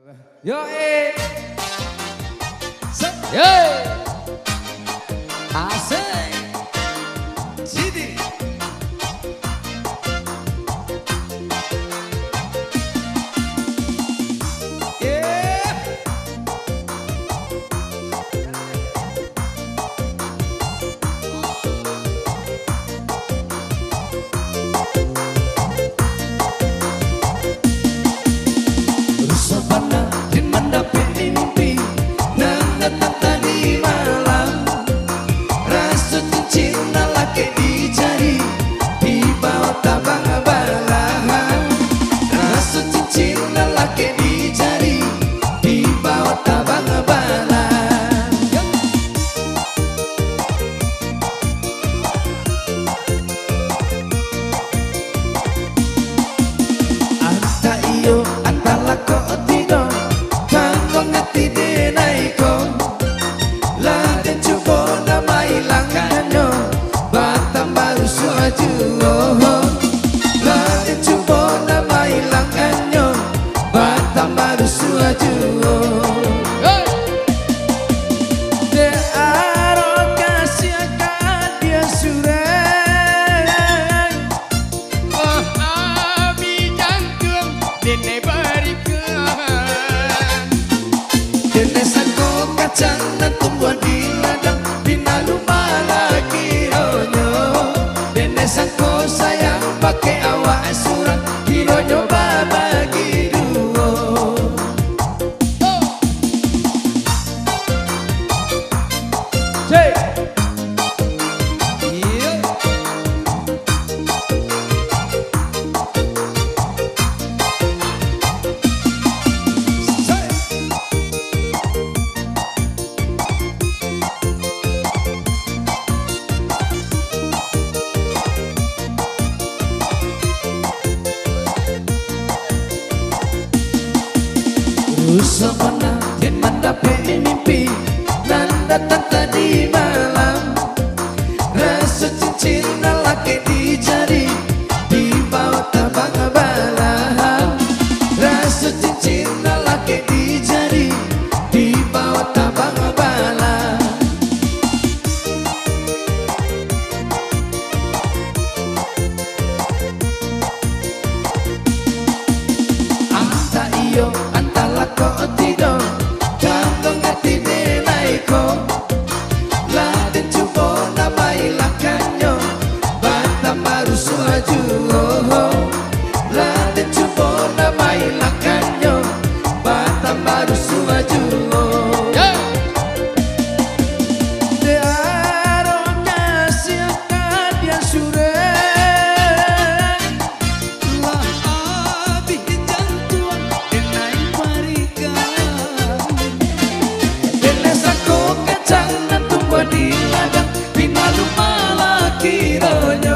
Yo Yo Asik Sini jangan tumbuhan di ladang binalu malaki ronyo denesangko sayang pakai awak surat kironyo babagi duo Cek Rusapana yang mendapat mimpi dan datang tadi malam rasa cincin lelaki di jari di bawah tabang balah rasa cincin lelaki di jari di bawah tabang balah anta iyo kau tidak kandung hati denaiku laden cubo namai lakanyo batam baru suaju laden cubo namai lakanyo batam baru suaju de aromnya siapa dia sure lah abis jantung denai di ladang binalu malaki ronyo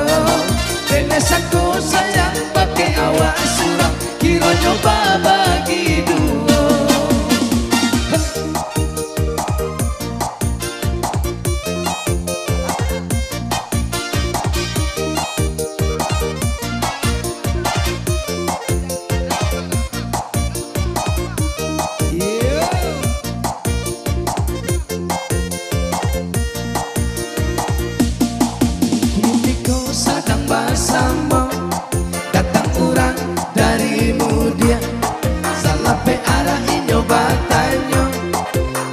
denesangko sayang pakai awak suram kironyo babagi duo bersama datang orang darimu dia salah pe arah inyo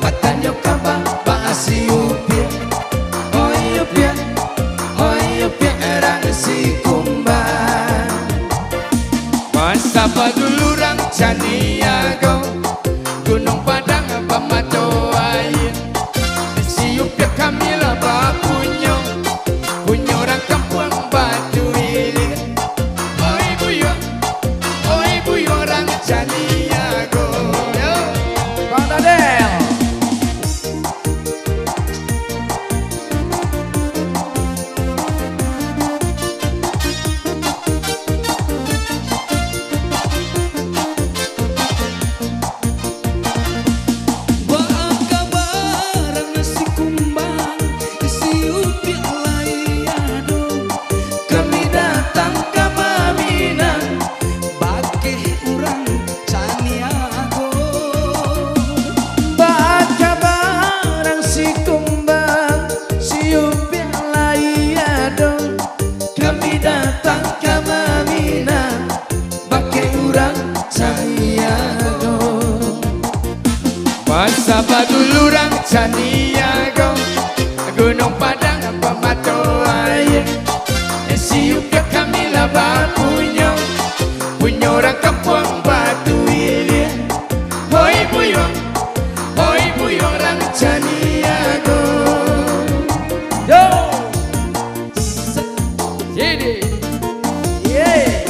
batanyo kabar bahasi upia oi upia erang si kumbang masa dulu rang Caniago Gunung Padang pamato air si upia Kamila bapunyo punyo orang kampung batu ilir oi buyo orang Caniago Bang Dadel Caniago, Gunung Padang Pematoaya, Siupnya kami laba punya orang kampung Batu Ilir. Hoi buyong orang Caniago. Yo, jadi, yeah.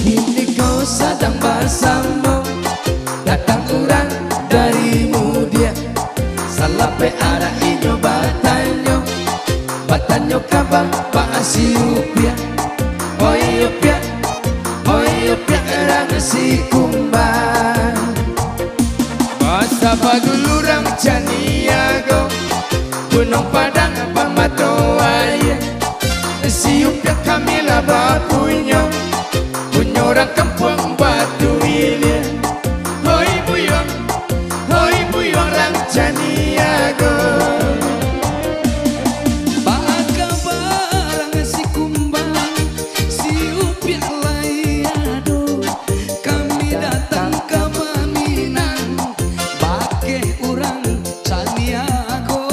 Kini kau sedang bersama datang orang dari Mudia. Salape arah inyo batanyo kabar paasi upia. Oi upia erang si kumbang. Masa padulurang Caniago, Gunung Padang Pematoaya, si upia kami laba punya orang kampung Batu Ilir. Hoi buyong orang Caniago. Baka barang si kumbang, si upiak layado, kami datang ke Maminang, bake orang Caniago.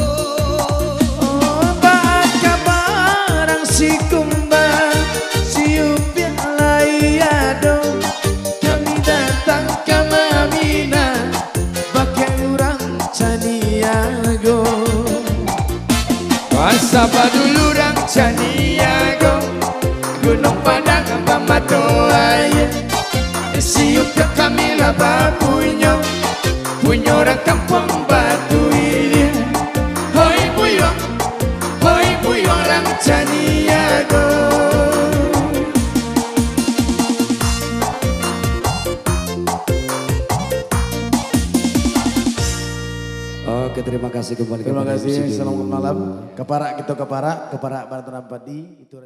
Oh, baka barang si kumbang, si upiak layado, kami datang ke Maminang, bake orang Caniago. Masa padulurang Caniago, Gunung Padang Pematoaya, siupnya kami laba punya orang kampung Batu Ilir. Hoi buyong orang Caniago. Oke, terima kasih kembali. Terima kasih. Selamat malam. Keparak kita keparak Baraton Ampadi itu